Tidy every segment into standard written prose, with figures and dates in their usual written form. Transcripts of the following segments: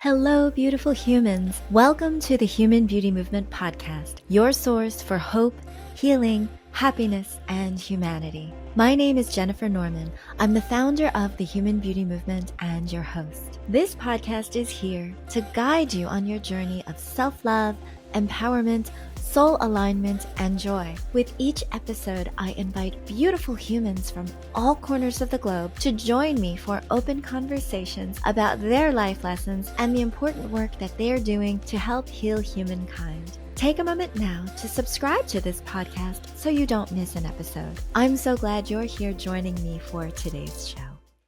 Hello, beautiful humans. Welcome to the Human Beauty Movement podcast, your source for hope, healing, happiness, and humanity. My name is Jennifer Norman. I'm the founder of the Human Beauty Movement and your host. This podcast is here to guide you on your journey of self-love, empowerment, soul alignment, and joy. With each episode, I invite beautiful humans from all corners of the globe to join me for open conversations about their life lessons and the important work that they're doing to help heal humankind. Take a moment now to subscribe to this podcast so you don't miss an episode. I'm so glad you're here joining me for today's show.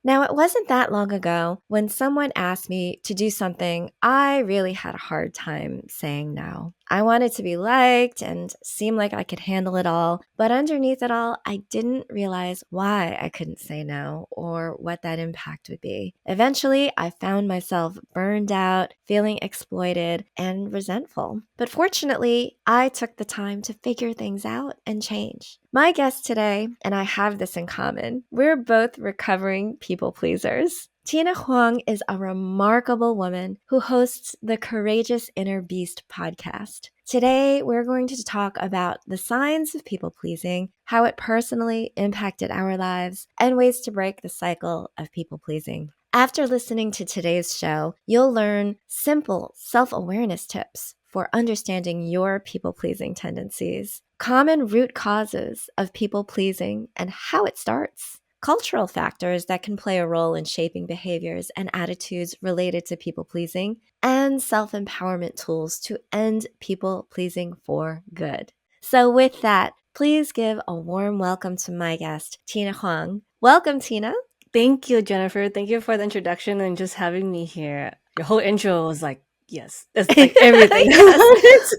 Now, it wasn't that long ago when someone asked me to do something I really had a hard time saying no. I wanted to be liked and seem like I could handle it all, but underneath it all, I didn't realize why I couldn't say no or what that impact would be. Eventually, I found myself burned out, feeling exploited, and resentful. But fortunately, I took the time to figure things out and change. My guest today, and I have this in common, we're both recovering people pleasers. Tina Hoang is a remarkable woman who hosts the Courageous Inner Beast podcast. Today, we're going to talk about the signs of people pleasing, how it personally impacted our lives, and ways to break the cycle of people pleasing. After listening to today's show, you'll learn simple self-awareness tips for understanding your people-pleasing tendencies, common root causes of people-pleasing and how it starts, cultural factors that can play a role in shaping behaviors and attitudes related to people-pleasing, and self-empowerment tools to end people-pleasing for good. So with that, please give a warm welcome to my guest, Tina Hoang. Welcome, Tina. Thank you, Jennifer. Thank you for the introduction and just having me here. Your whole intro was like, yes, it's like everything. Yes.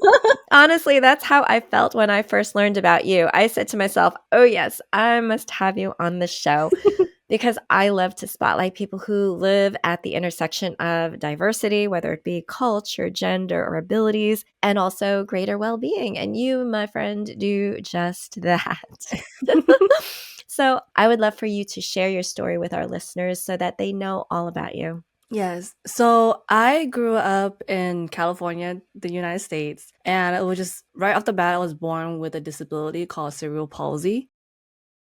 Honestly, that's how I felt when I first learned about you. I said to myself, oh yes, I must have you on the show because I love to spotlight people who live at the intersection of diversity, whether it be culture, gender, or abilities, and also greater well-being. And you, my friend, do just that. So I would love for you to share your story with our listeners so that they know all about you. Yes. So I grew up in California, the United States, and it was just right off the bat, I was born with a disability called cerebral palsy.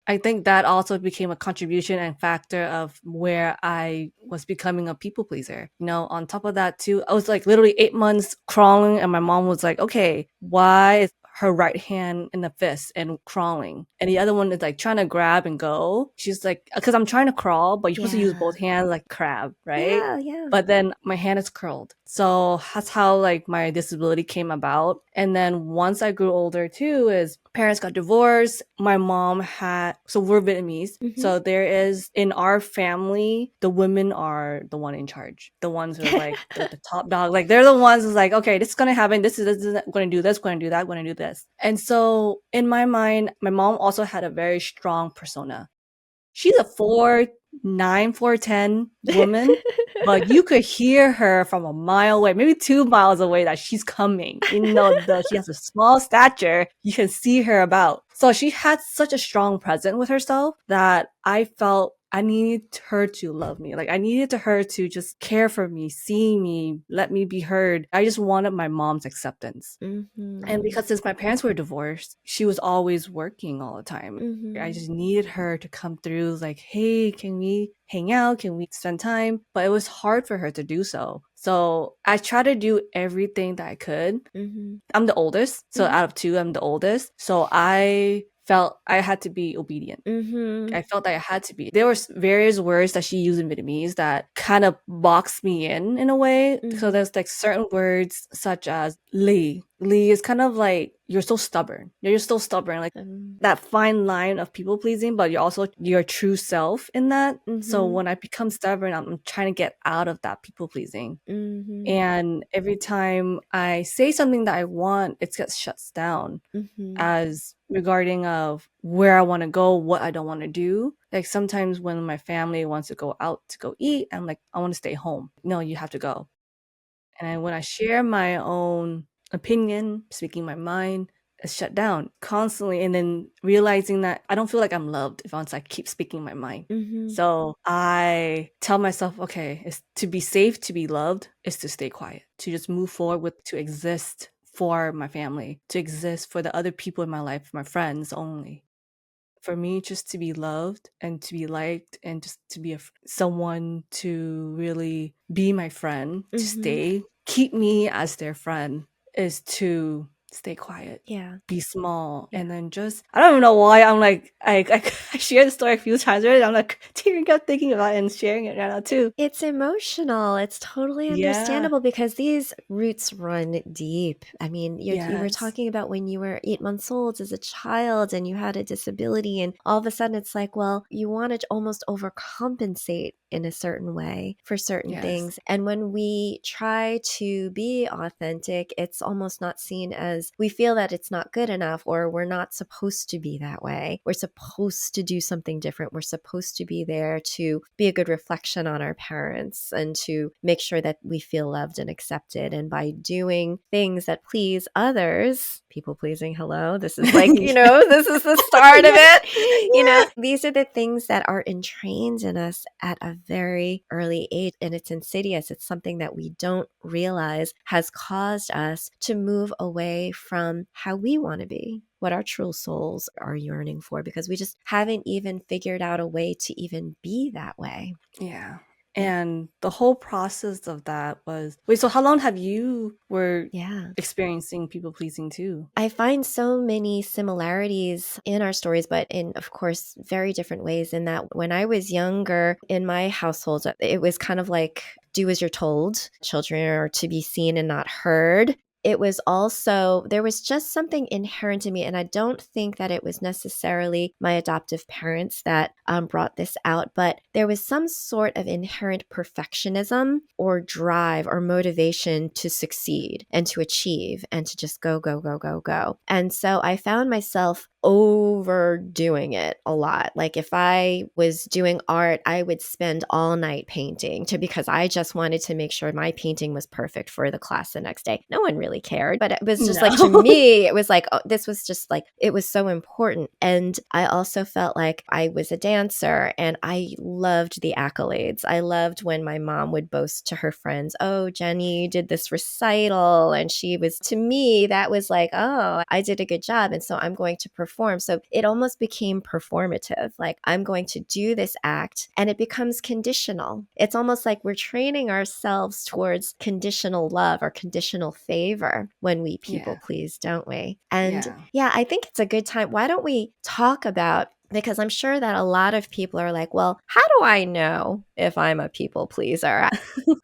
I think that also became a contribution and factor of where I was becoming a people pleaser. On top of that too, I was like literally 8 months crawling and my mom was like, okay, why is her right hand in a fist and crawling? And the other one is like trying to grab and go. She's like, because I'm trying to crawl, but you're supposed to use both hands like crab, right? Yeah. But then my hand is curled. So that's how like my disability came about. And then once I grew older too, is parents got divorced. My mom so we're Vietnamese. Mhm. So there is, in our family, the women are the one in charge. The ones who are like the top dog. Like they're the ones who's like, okay, this is going to happen. This is going to do this, going to do that, going to do this. And so in my mind, my mom also had a very strong persona. She's a 4'9", 4'10" woman, but you could hear her from a mile away, maybe 2 miles away, that she's coming. She has a small stature, you can see her about. So she had such a strong presence with herself that I felt I needed her to love me. Like I needed her to just care for me, see me, let me be heard. I just wanted my mom's acceptance. Mm-hmm. And because since my parents were divorced, she was always working all the time. Mm-hmm. I just needed her to come through like, hey, can we hang out? Can we spend time? But it was hard for her to do so. So I tried to do everything that I could. Mm-hmm. I'm the oldest. So out of two, I'm the oldest. So I felt I had to be obedient. Mm-hmm. I felt that I had to be. There were various words that she used in Vietnamese that kind of boxed me in a way. Mm-hmm. So there's like certain words such as Li. Li is kind of like, you're so stubborn. You're still stubborn. Like that fine line of people pleasing, but you're also your true self in that. Mm-hmm. So when I become stubborn, I'm trying to get out of that people pleasing. Mm-hmm. And every time I say something that I want, it gets shut down Mm-hmm. as regarding of where I want to go, what I don't want to do. Like sometimes when my family wants to go out to go eat, I'm like, I want to stay home. No, you have to go. And when I share my own opinion, speaking my mind, is shut down constantly. And then realizing that I don't feel like I'm loved if once I keep speaking my mind. Mm-hmm. So I tell myself, okay, it's to be safe, to be loved, is to stay quiet, to just move forward with, to exist for my family, to exist for the other people in my life, my friends only. For me, just to be loved and to be liked and just to be someone to really be my friend, to stay, keep me as their friend, is to stay quiet. Yeah. Be small. Yeah. And then just, I don't even know why I'm like, I shared the story a few times already. I'm like tearing up thinking about it and sharing it right now too. It's emotional. It's totally Yeah. understandable because these roots run deep. I mean, you were Yes. talking about when you were 8 months old as a child and you had a disability, and all of a sudden it's like, well, you want to almost overcompensate in a certain way for certain Yes. things. And when we try to be authentic, it's almost not seen as, we feel that it's not good enough, or we're not supposed to be that way. We're supposed to do something different. We're supposed to be there to be a good reflection on our parents and to make sure that we feel loved and accepted. And by doing things that please others, people pleasing, hello, this is like, you know, this is the start of it. You know, these are the things that are entrained in us at a very early age, and it's insidious. It's something that we don't realize has caused us to move away from how we want to be, what our true souls are yearning for, because we just haven't even figured out a way to even be that way. Yeah. And the whole process of that was, wait, so how long have you were experiencing people pleasing too? I find so many similarities in our stories, but in, of course, very different ways, in that when I was younger in my household, it was kind of like do as you're told. Children are to be seen and not heard. It was also, there was just something inherent in me, and I don't think that it was necessarily my adoptive parents that brought this out, but there was some sort of inherent perfectionism or drive or motivation to succeed and to achieve and to just go, go, go, go, go. And so I found myself overdoing it a lot. Like if I was doing art, I would spend all night painting because I just wanted to make sure my painting was perfect for the class the next day. No one really cared, but it was just like, to me, it was like, oh, this was just like, it was so important. And I also felt like I was a dancer and I loved the accolades. I loved when my mom would boast to her friends, oh, Jenny did this recital. And she was, to me, that was like, oh, I did a good job. And so I'm going to perform. So it almost became performative. Like I'm going to do this act, and it becomes conditional. It's almost like we're training ourselves towards conditional love or conditional favor when we people please, don't we? And I think it's a good time. Why don't we talk about, because I'm sure that a lot of people are like, well, how do I know if I'm a people pleaser?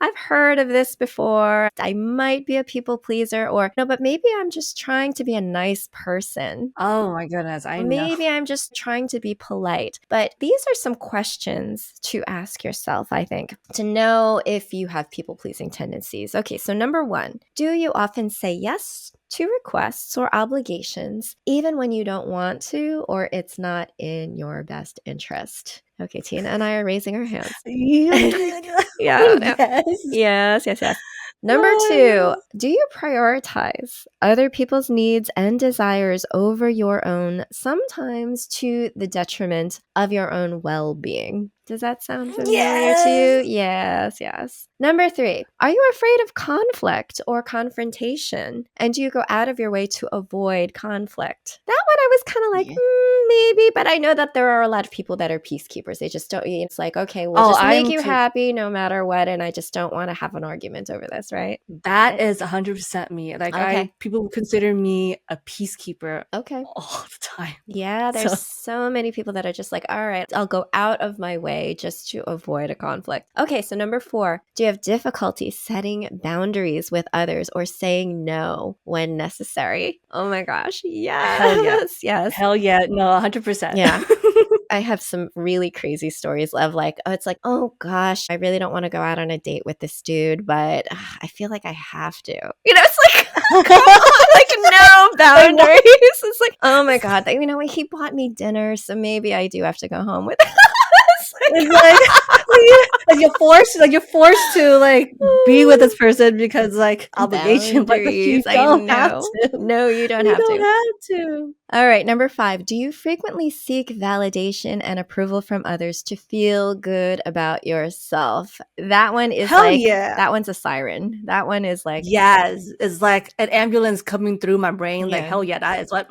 I've heard of this before. I might be a people pleaser, or no, but maybe I'm just trying to be a nice person. Oh my goodness, I know. Maybe I'm just trying to be polite. But these are some questions to ask yourself, I think, to know if you have people pleasing tendencies. Okay, so number 1, do you often say yes to requests or obligations, even when you don't want to, or it's not in your best interest? Okay, Tina and I are raising our hands. Yes. Number 2, do you prioritize other people's needs and desires over your own, sometimes to the detriment of your own well-being? Does that sound familiar to you? Yes. Number 3, are you afraid of conflict or confrontation? And do you go out of your way to avoid conflict? That one I was kind of like, maybe, but I know that there are a lot of people that are peacekeepers. They just don't, it's like, okay, we'll just make you happy no matter what, and I just don't want to have an argument over this, right? That is 100% me. Like people consider me a peacekeeper all the time. Yeah, there's so many people that are just like, all right, I'll go out of my way just to avoid a conflict. Okay, so number 4, do you have difficulty setting boundaries with others or saying no when necessary? Oh my gosh, yes. Hell yeah, no, 100%. Yeah. I have some really crazy stories of like, it's like, oh gosh, I really don't want to go out on a date with this dude, but I feel like I have to. You know, it's like, come on, like no boundaries. It's like, oh my God, he bought me dinner, so maybe I do have to go home with It's like you're forced to like be with this person because like obligation, but you Boundaries. I don't have know. to. No, you don't You have don't to. have to. All right, number 5. Do you frequently seek validation and approval from others to feel good about yourself? That one is Hell like, yeah. that one's a siren. That one is like, Yes, it's like an ambulance coming through my brain. Like yeah. hell yeah, that is what.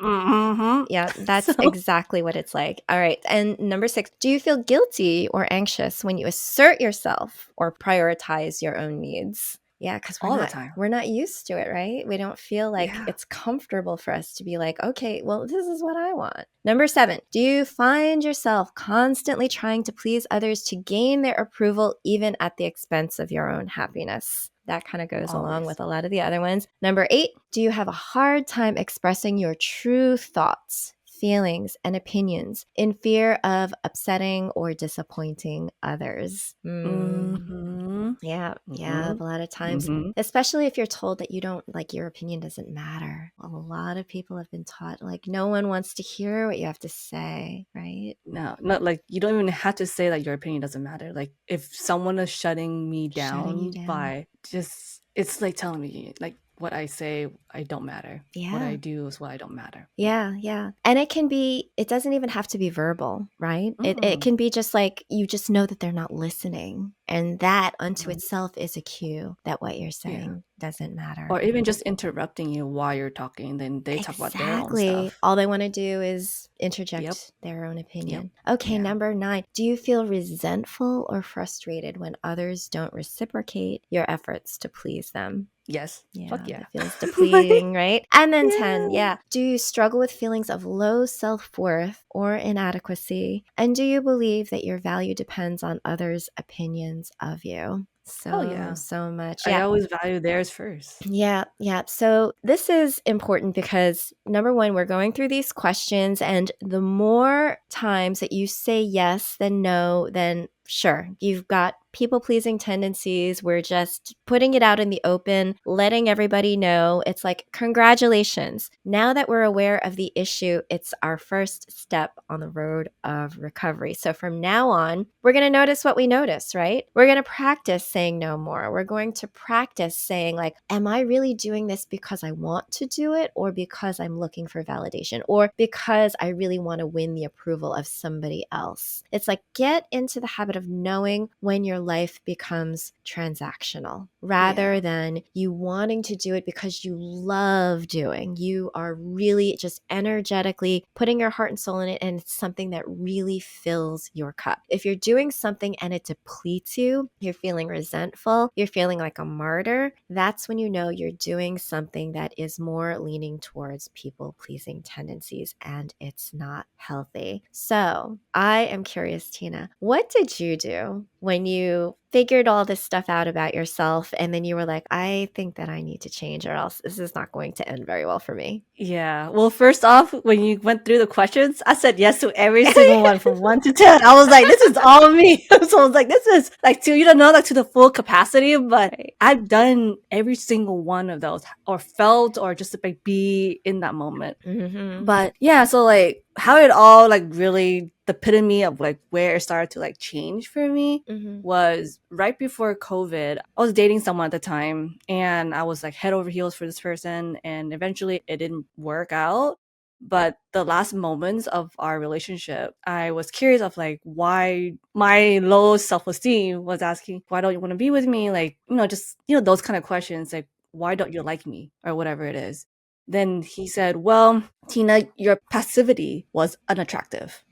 Yeah, that's So exactly what it's like. All right. And number 6, do you feel guilty or anxious when you assert yourself or prioritize your own needs? Yeah, because all the time. we're not used to it, right? We don't feel like Yeah. it's comfortable for us to be like, okay, well, this is what I want. Number 7, do you find yourself constantly trying to please others to gain their approval, even at the expense of your own happiness? That kind of goes along Always. with a lot of the other ones. Number 8, do you have a hard time expressing your true thoughts, feelings, and opinions in fear of upsetting or disappointing others? Mm-hmm. Yeah, Mm-hmm. a lot of times, Mm-hmm. especially if you're told that you don't like your opinion doesn't matter. Well, a lot of people have been taught like no one wants to hear what you have to say, right? No, not like you don't even have to say that your opinion doesn't matter. Like if someone is shutting me Shutting you down down. by just, it's like telling me like what I say, I don't matter. What I Yeah. do is what I don't matter. Yeah, yeah. And it doesn't even have to be verbal, right? It can be just like you just know that they're not listening. And that unto Mhm. itself is a cue that what you're saying Yeah. doesn't matter. Or even just interrupting you while you're talking, then they talk about their own Exactly. stuff. All they want to do is interject Yep. their own opinion. Yep. Okay, Yeah. number 9. Do you feel resentful or frustrated when others don't reciprocate your efforts to please them? Yes. Yeah, Fuck yeah. that feels depleting, right? And then 10, Yeah. yeah. Do you struggle with feelings of low self worth or inadequacy? And do you believe that your value depends on others' opinions of you? Hell yeah. So much. I Yeah. always value theirs first. Yeah, yeah. So this is important because number 1, we're going through these questions, and the more times that you say yes than no, then sure, you've got people pleasing tendencies. We're just putting it out in the open, letting everybody know. It's like, congratulations. Now that we're aware of the issue, it's our first step on the road of recovery. So from now on, we're going to notice what we notice, right? We're going to practice saying no more. We're going to practice saying, like, am I really doing this because I want to do it, or because I'm looking for validation, or because I really want to win the approval of somebody else? It's like, get into the habit of knowing when your life becomes transactional rather than you wanting to do it because you love doing. You are really just energetically putting your heart and soul in it, and it's something that really fills your cup. If you're doing something and it depletes you, you're feeling resentful, you're feeling like a martyr, that's when you know you're doing something that is more leaning towards people pleasing tendencies, and it's not healthy. So I am curious, Tina, what did you do when you figured all this stuff out about yourself and then you were like, I think that I need to change or else this is not going to end very well for me? Yeah. Well, first off, when you went through the questions, I said yes to every single one from 1 to 10. I was like, this is all me. So I was like, this is like to, you don't know, like to the full capacity, but I've done every single one of those or felt or just like be in that moment. Mm-hmm. But yeah, so like how it all like really the epitome of like where it started to like change for me Mm-hmm. was right before COVID. I was dating someone at the time and I was like head over heels for this person, and eventually it didn't work out. But the last moments of our relationship, I was curious of like why my low self-esteem was asking, why don't you want to be with me? Like, just, those kind of questions, like, why don't you like me or whatever it is. Then he said, well, Tina, your passivity was unattractive.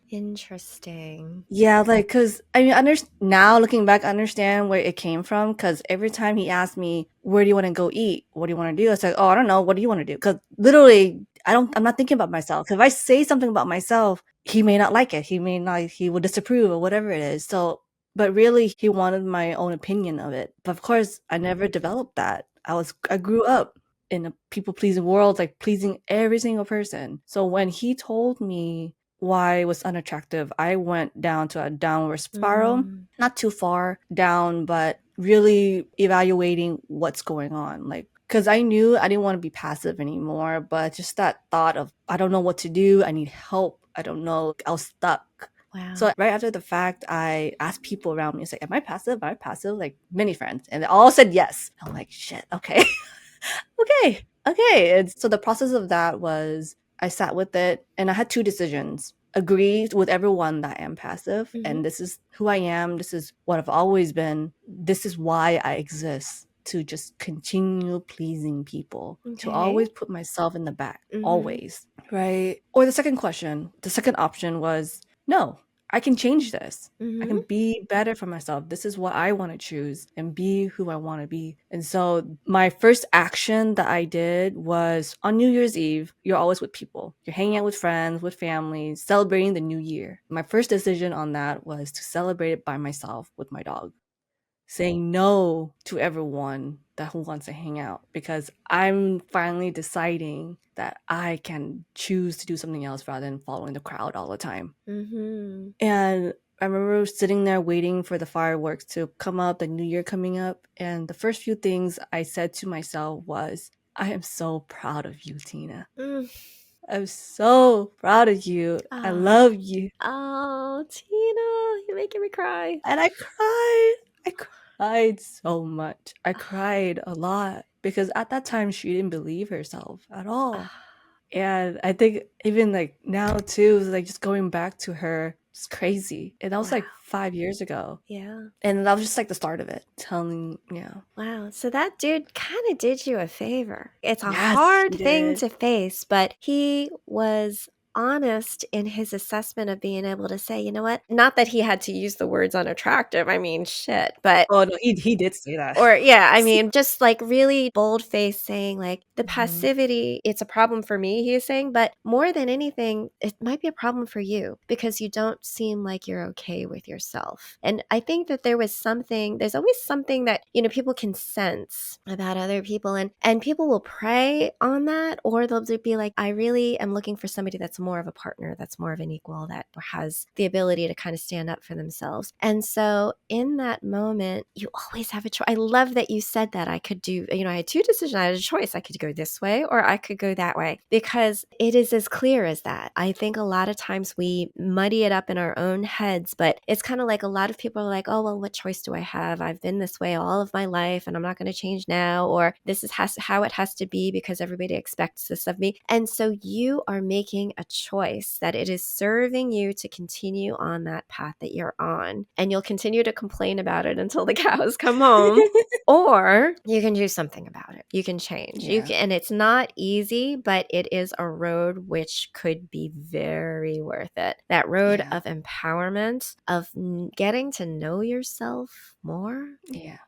Interesting. Yeah, like, because I mean, now looking back, I understand where it came from. Because every time he asked me, where do you want to go eat? What do you want to do? It's like, oh, I don't know. What do you want to do? Because literally, I'm not thinking about myself. 'Cause if I say something about myself, he may not like it. He will disapprove or whatever it is. So, but really, he wanted my own opinion of it. But of course, I never developed that. I grew up in a people pleasing world, like pleasing every single person. So when he told me why it was unattractive, I went down to a downward spiral, not too far down, but really evaluating what's going on. Like, because I knew I didn't want to be passive anymore, but just that thought of, I don't know what to do. I need help. I don't know. I was stuck. Wow. So right after the fact, I asked people around me, it's like, am I passive? Am I passive? Like many friends. And they all said yes. I'm like, shit, okay. Okay. And so the process of that was I sat with it and I had two decisions. Agree with everyone that I am passive and this is who I am. This is what I've always been. This is why I exist, to just continue pleasing people, to always put myself in the back, always. Right. Or the second option was no, I can change this. I can be better for myself. This is what I want to choose and be who I want to be. And so my first action that I did was on New Year's Eve, you're always with people. You're hanging out with friends, with family, celebrating the new year. My first decision on that was to celebrate it by myself with my dog. Saying no to everyone who wants to hang out, because I'm finally deciding that I can choose to do something else rather than following the crowd all the time. And I remember sitting there waiting for the fireworks to come up, the new year coming up. And the first few things I said to myself was, I am so proud of you, Tina. I'm so proud of you. I love you. Oh, Tina, you're making me cry. And I cried so much. I cried a lot because at that time she didn't believe herself at all. And I think even like now too, like just going back to her, it's crazy. And that was like 5 years ago. Yeah. And that was just like the start of it. Wow. So that dude kind of did you a favor. It's a Yes, hard he thing did. to face, but he was honest in his assessment of being able to say, you know what? Not that he had to use the words unattractive. I mean, shit. But Oh no, he did say that. or yeah, I mean, just like really bold face saying like the Mhm. passivity, it's a problem for me, he is saying, but more than anything, it might be a problem for you because you don't seem like you're okay with yourself. And I think that there's always something that, people can sense about other people, and people will prey on that, or they'll be like, I really am looking for somebody that's more of a partner, that's more of an equal, that has the ability to kind of stand up for themselves. And so in that moment, you always have a choice. I love that you said that. I could do, I had two decisions. I had a choice. I could go this way or I could go that way, because it is as clear as that. I think a lot of times we muddy it up in our own heads, but it's kind of like a lot of people are like, oh, well, what choice do I have? I've been this way all of my life and I'm not going to change now, or this is how it has to be because everybody expects this of me. And so you are making a choice that it is serving you to continue on that path that you're on, and you'll continue to complain about it until the cows come home. Or you can do something about it. You can change. Yeah. And it's not easy, but it is a road which could be very worth it. That road of empowerment, of getting to know yourself more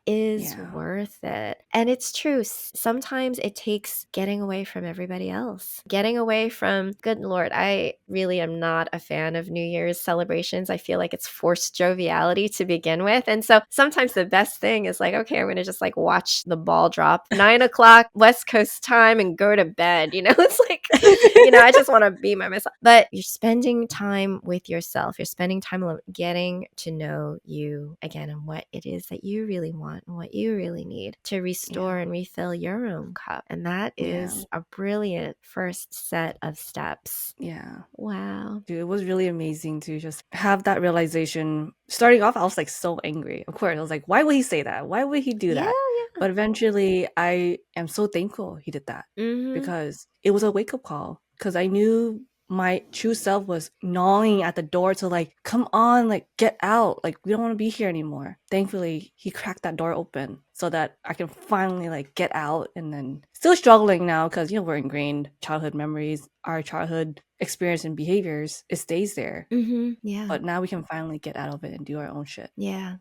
is worth it. And it's true. Sometimes it takes getting away from everybody else, getting away from, good Lord, I really am not a fan of New Year's celebrations. I feel like it's forced joviality to begin with. And so sometimes the best thing is like, okay, I'm going to just like watch the ball drop 9:00 West Coast time and go to bed. It's like, I just want to be by myself. But you're spending time with yourself. You're spending time getting to know you again and what it is that you really want and what you really need to restore and refill your own cup. And that is a brilliant first set of steps. Yeah. Wow. Dude, it was really amazing to just have that realization. Starting off, I was like so angry. Of course, I was like, why would he say that? Why would he do that? Yeah. But eventually, I am so thankful he did that, because it was a wake-up call. Because I knew my true self was gnawing at the door to like, come on, like get out. Like, we don't want to be here anymore. Thankfully, he cracked that door open so that I can finally like get out. And then still struggling now because, we're ingrained childhood memories, our childhood experience and behaviors, it stays there. Yeah. But now we can finally get out of it and do our own shit. Yeah.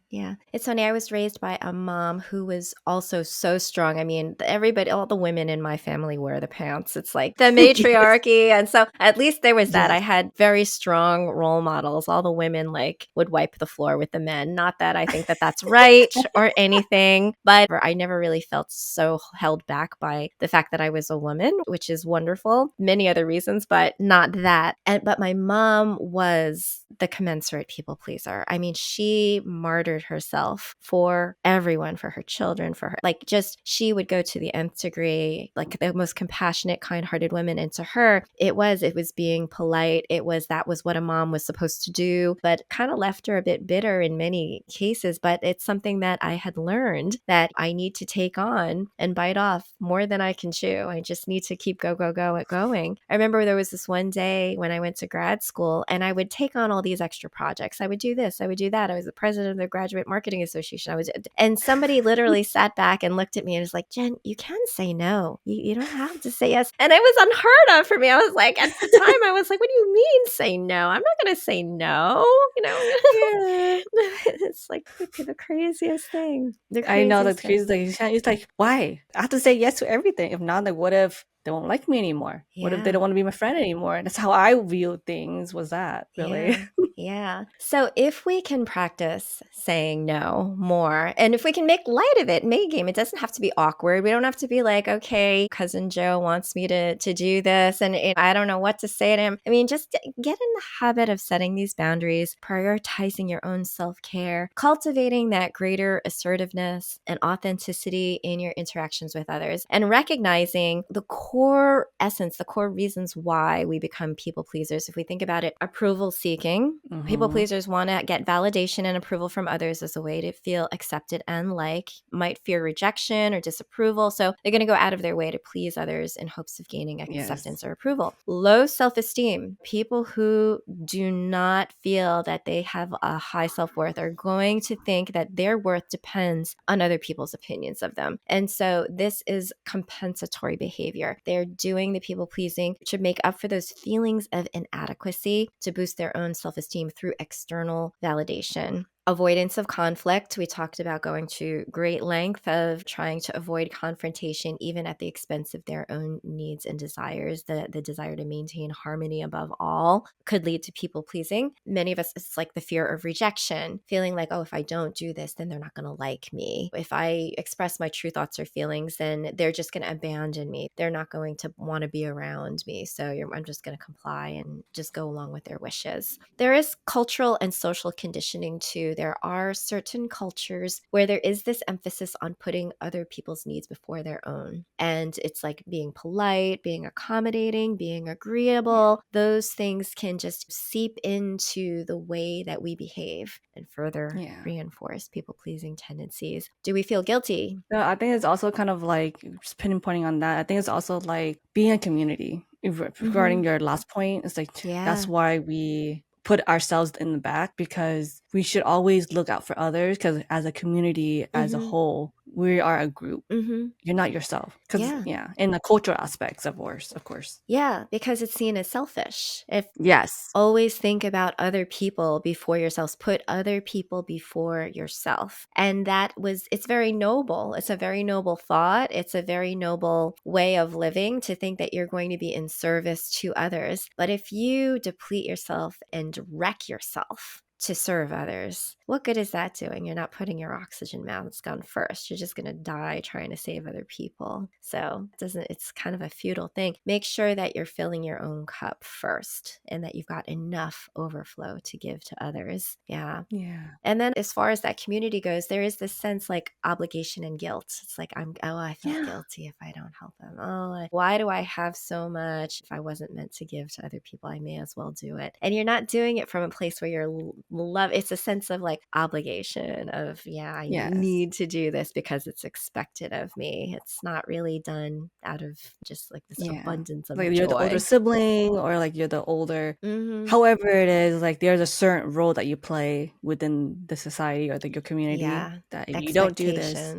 It's funny. I was raised by a mom who was also so strong. I mean, everybody, all the women in my family wear the pants. It's like the matriarchy. And so at least there was that. I had very strong role models. All the women like would wipe the floor with the men. Not that I think that that's right or anything, But I never really felt so held back by the fact that I was a woman, which is wonderful. Many other reasons, but not that. But my mom was the commensurate people pleaser. I mean, she martyred herself for everyone, for her children, for her, like, just, she would go to the nth degree, like the most compassionate, kind-hearted women. And to her, it was being polite. That was what a mom was supposed to do, but kind of left her a bit bitter in many cases. But it's something that I had learned that I need to take on and bite off more than I can chew. I just need to keep going. I remember there was this one day when I went to grad school and I would take on all these extra projects. I would do this, I would do that. I was the president of the Graduate Marketing Association. And somebody literally sat back and looked at me and was like, Jen, you can say no. You don't have to say yes. And it was unheard of for me. I was like, at the time, I was like, what do you mean say no? I'm not going to say no. Yeah. It's like the craziest thing. I know the crazy thing. It's like, why? I have to say yes to everything. If not, like, what if they won't like me anymore? What if they don't want to be my friend anymore? That's how I view things. Was that really? Yeah. So if we can practice saying no more, and if we can make light of it, make game, it doesn't have to be awkward. We don't have to be like, okay, cousin Joe wants me to do this, and I don't know what to say to him. I mean, just get in the habit of setting these boundaries, prioritizing your own self-care, cultivating that greater assertiveness and authenticity in your interactions with others, and recognizing the core essence, the core reasons why we become people pleasers. If we think about it, approval seeking. People pleasers want to get validation and approval from others as a way to feel accepted and might fear rejection or disapproval. So they're going to go out of their way to please others in hopes of gaining acceptance or approval. Low self-esteem. People who do not feel that they have a high self-worth are going to think that their worth depends on other people's opinions of them. And so this is compensatory behavior. They're doing the people pleasing to make up for those feelings of inadequacy, to boost their own self-esteem through external validation. Avoidance of conflict. We talked about going to great length of trying to avoid confrontation, even at the expense of their own needs and desires. The desire to maintain harmony above all could lead to people pleasing. Many of us, it's like the fear of rejection, feeling like, oh, if I don't do this, then they're not going to like me. If I express my true thoughts or feelings, then they're just going to abandon me. They're not going to want to be around me. So I'm just going to comply and just go along with their wishes. There is cultural and social conditioning too. There are certain cultures where there is this emphasis on putting other people's needs before their own. And it's like being polite, being accommodating, being agreeable. Those things can just seep into the way that we behave and further reinforce people-pleasing tendencies. Do we feel guilty? No, I think it's also kind of like, just pinpointing on that, I think it's also like being a community. Regarding your last point, it's like, that's why we put ourselves in the back, because we should always look out for others, because as a community, as a whole, we are a group. You're not yourself. Because in the cultural aspects, of course. Yeah, because it's seen as selfish. Yes. Always think about other people before yourselves. Put other people before yourself. And it's very noble. It's a very noble thought. It's a very noble way of living, to think that you're going to be in service to others. But if you deplete yourself and wreck yourself to serve others, what good is that doing? You're not putting your oxygen mask on first. You're just going to die trying to save other people. So it's kind of a futile thing. Make sure that you're filling your own cup first, and that you've got enough overflow to give to others. Yeah. And then as far as that community goes, there is this sense like obligation and guilt. It's like, I feel guilty if I don't help them. Why do I have so much? If I wasn't meant to give to other people, I may as well do it. And you're not doing it from a place where you're it's a sense of like obligation of, I need to do this because it's expected of me. It's not really done out of just like this abundance of like joy. You're the older sibling, or like you're the older, however it is, like there's a certain role that you play within the society or your community, that if you don't do this,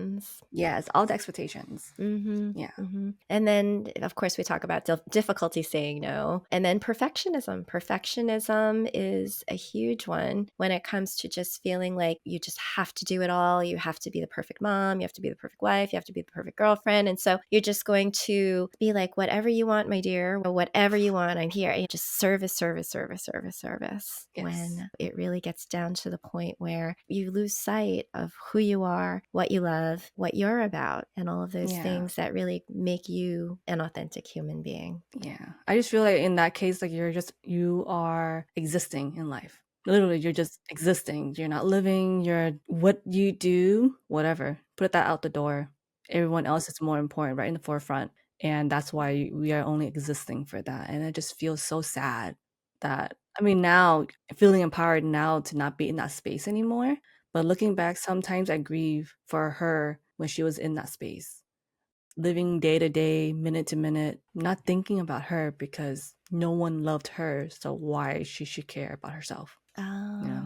it's all the expectations. And then of course we talk about difficulty saying no. And then perfectionism is a huge one. routine when it comes to just feeling like you just have to do it all. You have to be the perfect mom. You have to be the perfect wife. You have to be the perfect girlfriend. And so you're just going to be like, whatever you want, my dear, or whatever you want, I'm here. And just service, service, service, service, service. Yes. When it really gets down to the point where you lose sight of who you are, what you love, what you're about, and all of those things that really make you an authentic human being. Yeah. I just feel like in that case, like you are existing in life. Literally, you're just existing. You're not living. You're what you do, whatever. Put that out the door. Everyone else is more important, right in the forefront. And that's why we are only existing for that. And it just feels so sad that, I mean, now feeling empowered now to not be in that space anymore. But looking back, sometimes I grieve for her when she was in that space, living day to day, minute to minute, not thinking about her because no one loved her. So why she should care about herself? Oh. Yeah.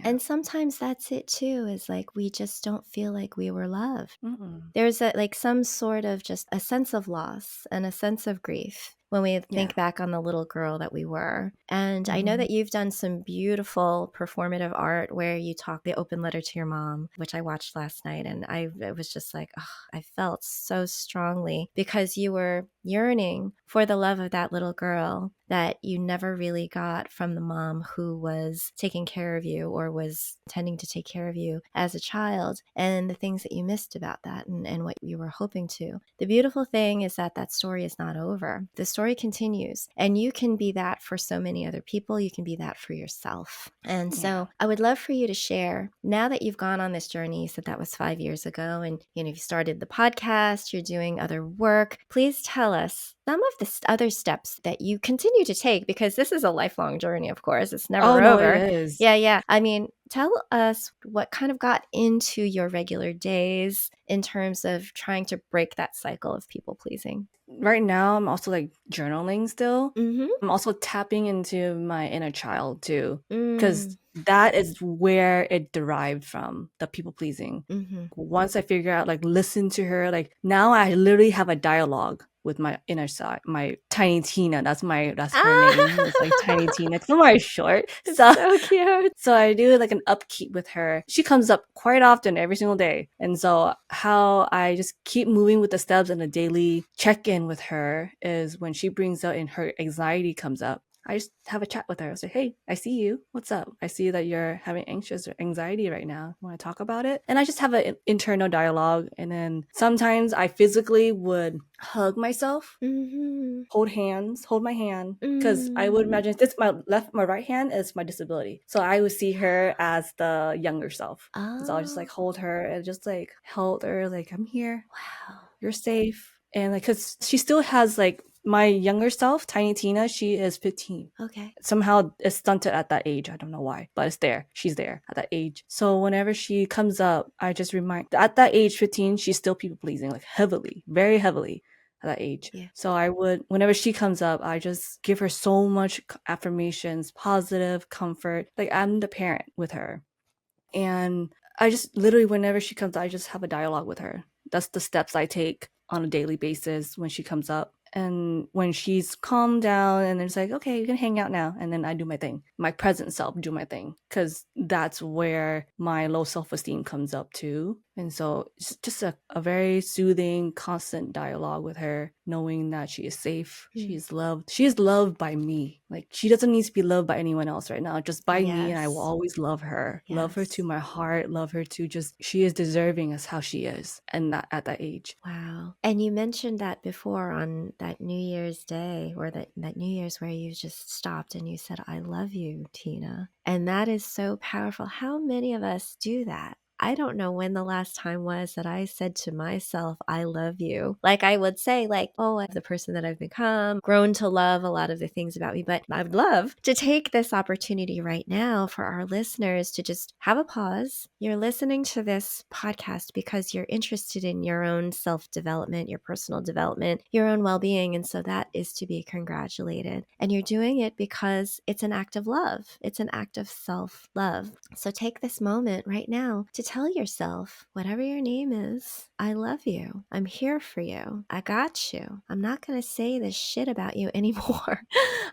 And sometimes that's it too, is like we just don't feel like we were loved. Mm-mm. There's some sort of just a sense of loss and a sense of grief when we think back on the little girl that we were. And I know that you've done some beautiful performative art where you talk the open letter to your mom, which I watched last night. And it was just like, I felt so strongly because you were yearning for the love of that little girl that you never really got from the mom who was taking care of you or was tending to take care of you as a child, and the things that you missed about that and what you were hoping to. The beautiful thing is that story is not over. The story continues, and you can be that for so many other people. You can be that for yourself. And so I would love for you to share, now that you've gone on this journey, you said that was 5 years ago, and you started the podcast, you're doing other work. Please tell us some of the other steps that you continue to take, because this is a lifelong journey, of course. It's never over. It is. Yeah. I mean, tell us what kind of got into your regular days in terms of trying to break that cycle of people pleasing. Right now, I'm also like journaling still. Mm-hmm. I'm also tapping into my inner child too, because that is where it derived from, the people pleasing. Once I figure out, like, listen to her, like now I literally have a dialogue with my inner side, my tiny Tina. That's her name. It's like Tiny Tina. It's not short. So cute. So I do like an upkeep with her. She comes up quite often every single day. And so how I just keep moving with the steps and a daily check-in with her is when she brings out and her anxiety comes up, I just have a chat with her. I say, hey, I see you. What's up? I see that you're having anxious or anxiety right now. Want to talk about it? And I just have an internal dialogue. And then sometimes I physically would hug myself, hold my hand. Because I would imagine my right hand is my disability. So I would see her as the younger self. So I'll just like hold her and just like hold her, like, I'm here. Wow. You're safe. And like, because she still has like, my younger self, Tiny Tina, she is 15. Okay. Somehow it's stunted at that age. I don't know why, but it's there. She's there at that age. So whenever she comes up, I just remind, at that age, 15, she's still people pleasing, like heavily, very heavily at that age. Yeah. So I would, whenever she comes up, I just give her so much affirmations, positive comfort. Like I'm the parent with her. And I just literally, whenever she comes, I just have a dialogue with her. That's the steps I take on a daily basis when she comes up. And when she's calmed down and it's like, okay, you can hang out now. And then I do my thing, my present self, do my thing. Because that's where my low self-esteem comes up too. And so it's just a very soothing, constant dialogue with her, knowing that she is safe, she is loved. She is loved by me. Like, she doesn't need to be loved by anyone else right now, just by me. And I will always love her. Love her to my heart. Love her to just, she is deserving as how she is. And that at that age. Wow. And you mentioned that before on that New Year's Day, or that New Year's where you just stopped and you said, I love you, Tina. And that is so powerful. How many of us do that? I don't know when the last time was that I said to myself, I love you. Like I would say, like, oh, I'm the person that I've become, grown to love a lot of the things about me. But I would love to take this opportunity right now for our listeners to just have a pause. You're listening to this podcast because you're interested in your own self-development, your personal development, your own well-being. And so that is to be congratulated. And you're doing it because it's an act of love. It's an act of self-love. So take this moment right now to tell yourself, whatever your name is, I love you. I'm here for you. I got you. I'm not going to say this shit about you anymore.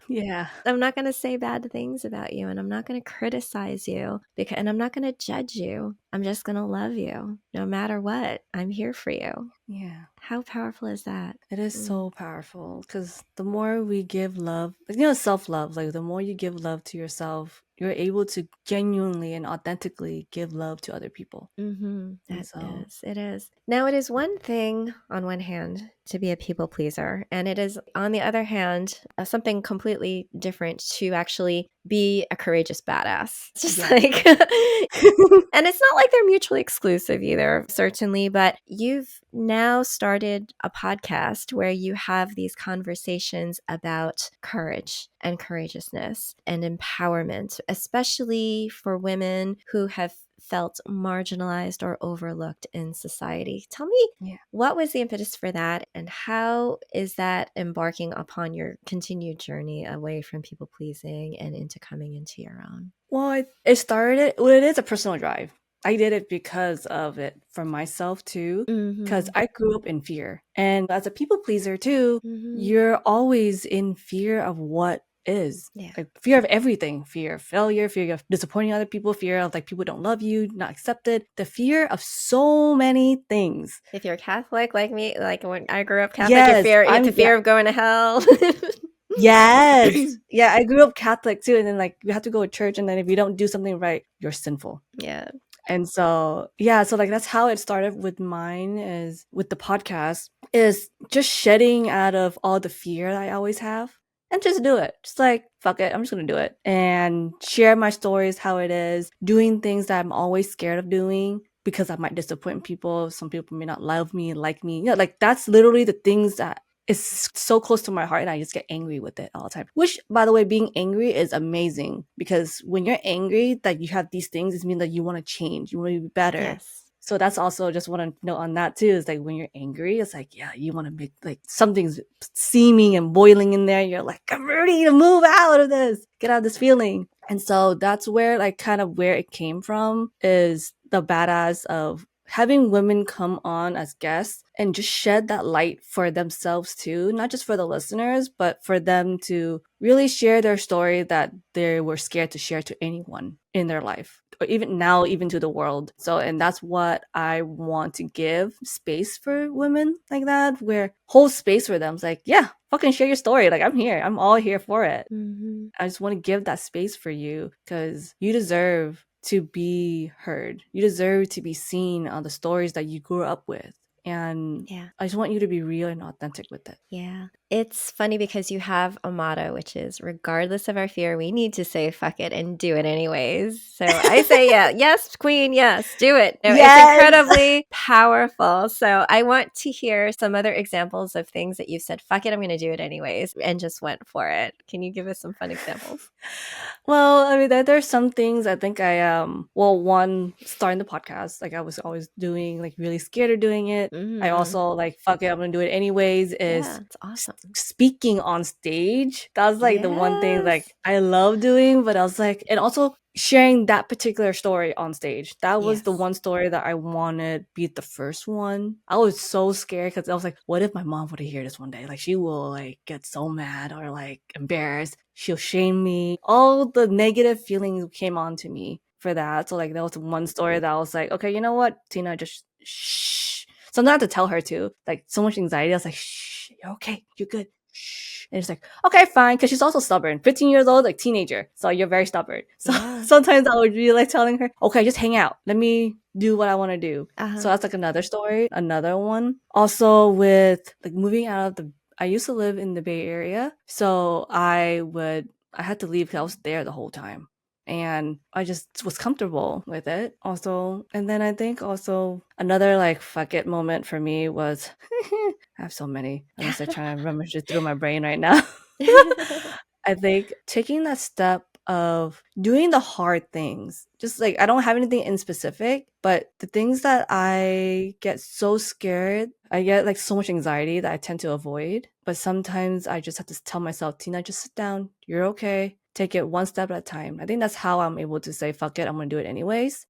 Yeah. I'm not going to say bad things about you, and I'm not going to criticize you, and I'm not going to judge you. I'm just going to love you no matter what. I'm here for you. Yeah. How powerful is that? It is so powerful because the more we give love, like, self-love, like the more you give love to yourself, you're able to genuinely and authentically give love to other people. It is. Now, it is one thing on one hand to be a people pleaser, and it is on the other hand something completely different to actually be a courageous badass. It's just like, and it's not like they're mutually exclusive either, certainly, but you've now started a podcast where you have these conversations about courage and courageousness and empowerment, especially for women who have felt marginalized or overlooked in society. Tell me, what was the impetus for that, and how is that embarking upon your continued journey away from people pleasing and into coming into your own? Well, it started, it is a personal drive. I did it because of it for myself too, because I grew up in fear. And as a people pleaser too, you're always in fear of what is. Like fear of everything, fear of failure, fear of disappointing other people, fear of like people don't love you, not accepted, the fear of so many things. If you're Catholic like me, like when I grew up Catholic, you have the fear of going to hell. Yes. Yeah, I grew up Catholic too, and then like you have to go to church, and then if you don't do something right, you're sinful. Yeah. And so so like that's how it started with mine, is with the podcast, is just shedding out of all the fear that I always have and just do it. Just like, fuck it, I'm just gonna do it and share my stories, how it is, doing things that I'm always scared of doing because I might disappoint people. Some people may not love me, like me. Like that's literally the things that is so close to my heart, and I just get angry with it all the time. Which, by the way, being angry is amazing, because when you're angry that you have these things, it means that you want to change, you want to be better. Yes. So that's also just want to note on that too, is like when you're angry, it's like, yeah, you want to make like something's steaming and boiling in there. You're like, I'm ready to move out of this, get out of this feeling. And so that's where like kind of where it came from, is the badass of having women come on as guests and just shed that light for themselves too, not just for the listeners, but for them to really share their story that they were scared to share to anyone in their life, or even now, even to the world. So, and that's what I want to give space for women like that, where whole space for them. It's like, yeah, fucking share your story. Like, I'm here. I'm all here for it. I just want to give that space for you, because you deserve to be heard. You deserve to be seen on the stories that you grew up with. And I just want you to be real and authentic with it. Yeah. It's funny because you have a motto, which is, regardless of our fear, we need to say fuck it and do it anyways. So I say, yes, queen, yes, do it. No, yes. It's incredibly powerful. So I want to hear some other examples of things that you've said, fuck it, I'm going to do it anyways, and just went for it. Can you give us some fun examples? Well, I mean, there's some things I think one, starting the podcast, like I was always doing, like really scared of doing it. I also like, fuck it, I'm gonna do it anyways, is it's awesome. Speaking on stage. That was like the one thing like I love doing, but I was like, and also sharing that particular story on stage. That was the one story that I wanted be the first one. I was so scared, because I was like, what if my mom were to hear this one day? Like, she will like get so mad or like embarrassed. She'll shame me. All the negative feelings came on to me for that. So like that was one story that I was like, okay, you know what, Tina, just shh. So I'm not to tell her to, like, so much anxiety. I was like, shh, you're okay, you're good. Shh. And it's like, okay, fine, because she's also stubborn. 15 years old, like teenager. So you're very stubborn. So sometimes I would be like telling her, okay, just hang out. Let me do what I want to do. So that's like another story. Another one. Also with like moving out of I used to live in the Bay Area. So I had to leave because I was there the whole time. And I just was comfortable with it also. And then I think also another like fuck it moment for me was, I have so many. I'm just like trying to rummage it through my brain right now. I think taking that step of doing the hard things, just like, I don't have anything in specific, but the things that I get so scared, I get like so much anxiety that I tend to avoid. But sometimes I just have to tell myself, Tina, just sit down. You're okay. Take it one step at a time. I think that's how I'm able to say, fuck it, I'm going to do it anyways.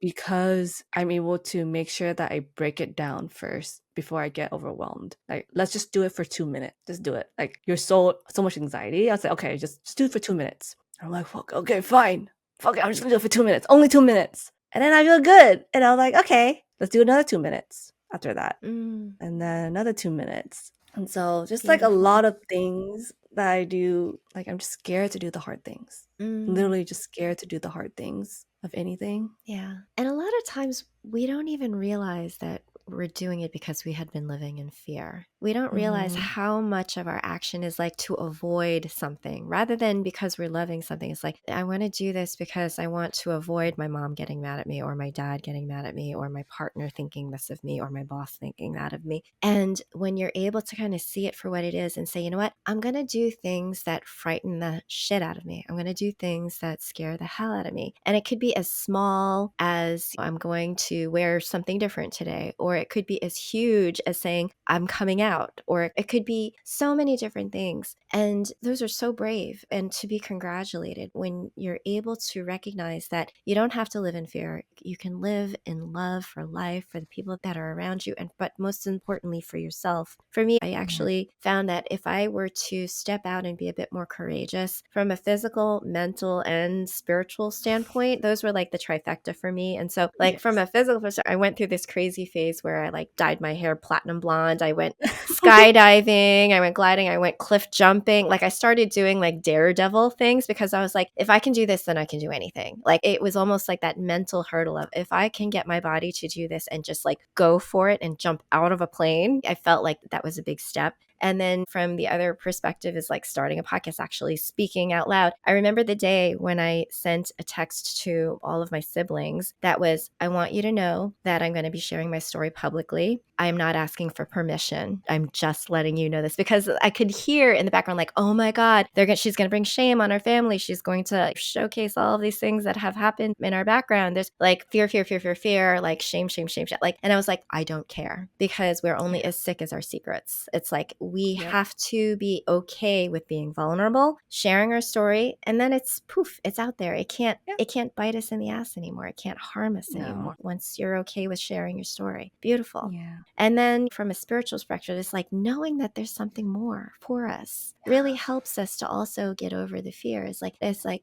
because I'm able to make sure that I break it down first before I get overwhelmed. Like, let's just do it for 2 minutes. Just do it. Like, you're so much anxiety. I was like, okay, just do it for 2 minutes. I'm like, fuck, okay, fine. Fuck it, I'm just gonna do it for 2 minutes. Only 2 minutes. And then I feel good. And I'm like, okay, let's do another 2 minutes after that. And then another 2 minutes. And so just like a lot of things that I do, like I'm just scared to do the hard things. Literally just scared to do the hard things of anything. Yeah. And a lot of times we don't even realize that we're doing it because we had been living in fear. We don't realize how much of our action is like to avoid something rather than because we're loving something. It's like, I want to do this because I want to avoid my mom getting mad at me or my dad getting mad at me or my partner thinking this of me or my boss thinking that of me. And when you're able to kind of see it for what it is and say, you know what, I'm going to do things that frighten the shit out of me. I'm going to do things that scare the hell out of me. And it could be as small as I'm going to wear something different today, or it could be as huge as saying I'm coming out, or it could be so many different things. And those are so brave and to be congratulated when you're able to recognize that you don't have to live in fear. You can live in love for life, for the people that are around you, and but most importantly for yourself. For me, I actually found that if I were to step out and be a bit more courageous from a physical, mental, and spiritual standpoint, those were like the trifecta for me. And so like from a physical perspective, I went through this crazy phase where I like dyed my hair platinum blonde. I went skydiving, I went gliding, I went cliff jumping. Like I started doing like daredevil things because I was like, if I can do this, then I can do anything. Like it was almost like that mental hurdle of if I can get my body to do this and just like go for it and jump out of a plane, I felt like that was a big step. And then from the other perspective is like starting a podcast, actually speaking out loud. I remember the day when I sent a text to all of my siblings that was, I want you to know that I'm going to be sharing my story publicly. I am not asking for permission. I'm just letting you know this, because I could hear in the background, like, oh my God, she's going to bring shame on our family. She's going to showcase all of these things that have happened in our background. There's like fear, like shame, like, and I was like, I don't care, because we're only as sick as our secrets. It's like, we have to be okay with being vulnerable, sharing our story, and then it's poof, it's out there. It can't bite us in the ass anymore. It can't harm us anymore once you're okay with sharing your story. Beautiful. Yeah. And then from a spiritual perspective, it's like knowing that there's something more for us really helps us to also get over the fear. It's like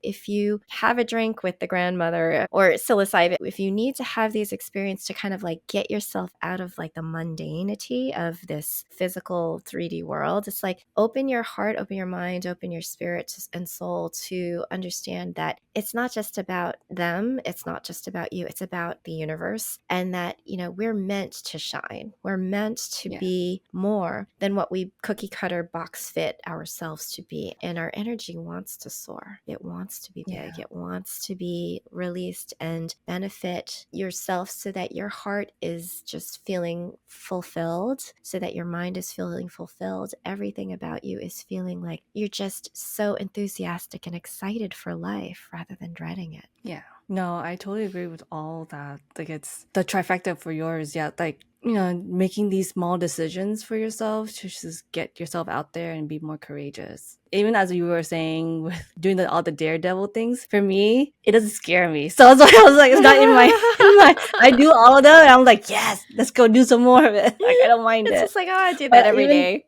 if you have a drink with the grandmother or psilocybin, if you need to have these experiences to kind of like get yourself out of like the mundanity of this physical 3D world, it's like open your heart, open your mind, open your spirit and soul to understand that it's not just about them. It's not just about you. It's about the universe, and that, you know, we're meant to shine. We're meant to be more than what we cookie cutter box fit ourselves to be. And our energy wants to soar. It wants to be big. It wants to be released and benefit yourself so that your heart is just feeling fulfilled, so that your mind is feeling fulfilled. Everything about you is feeling like you're just so enthusiastic and excited for life rather than dreading it. Yeah. No, I totally agree with all that. Like, it's the trifecta for yours. Yeah. Like, you know, making these small decisions for yourself to just get yourself out there and be more courageous. Even as you were saying, with doing all the daredevil things, for me, it doesn't scare me. So I was like, it's not in my, I do all of them, and I'm like, yes, let's go do some more of it. Like, I don't mind it. It's just like, oh, I do that every day.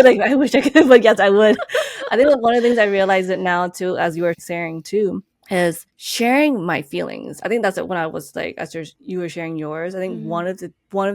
Like, I wish I could, but yes, I would. I think one of the things I realized it now too, as you were sharing too, is sharing my feelings. I think that's when I was like, as you were sharing yours, I think one of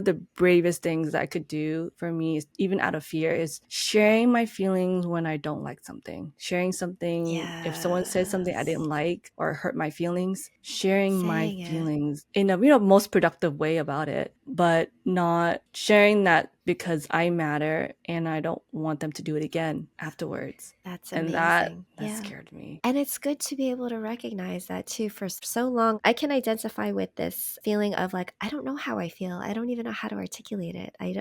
the bravest things that I could do for me, is, even out of fear, is sharing my feelings when I don't like something. Sharing something, if someone says something I didn't like or hurt my feelings, sharing my feelings in a most productive way about it, but not sharing that because I matter and I don't want them to do it again afterwards. That's amazing. And that scared me. And it's good to be able to recognize that too. For so long, I can identify with this feeling of like, I don't know how I feel. I don't even know how to articulate it. I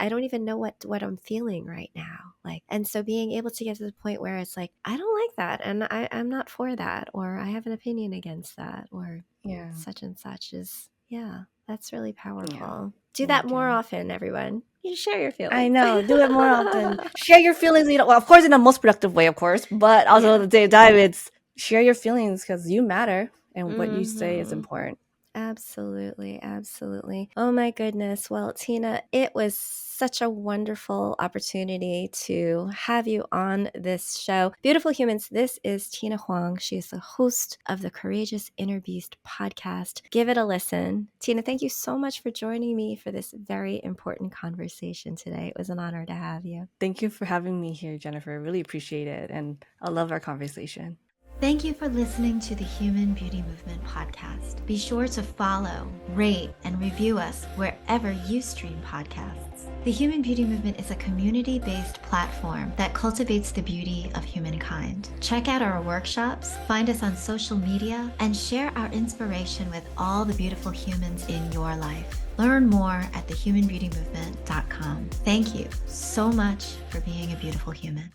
don't even know what I'm feeling right now. Like, and so being able to get to the point where it's like, I don't like that, and I'm not for that, or I have an opinion against that, or such and such is, that's really powerful. Do that more often, everyone. You share your feelings. I know. Do it more often. Share your feelings. Well, of course, in the most productive way, of course. But also at the same time, it's share your feelings because you matter, and what you say is important. Absolutely. Absolutely. Oh my goodness. Well, Tina, it was such a wonderful opportunity to have you on this show. Beautiful humans, this is Tina Hoang. She is the host of the Courageous Inner Beast podcast. Give it a listen. Tina, thank you so much for joining me for this very important conversation today. It was an honor to have you. Thank you for having me here, Jennifer. I really appreciate it. And I love our conversation. Thank you for listening to the Human Beauty Movement podcast. Be sure to follow, rate, and review us wherever you stream podcasts. The Human Beauty Movement is a community-based platform that cultivates the beauty of humankind. Check out our workshops, find us on social media, and share our inspiration with all the beautiful humans in your life. Learn more at thehumanbeautymovement.com. Thank you so much for being a beautiful human.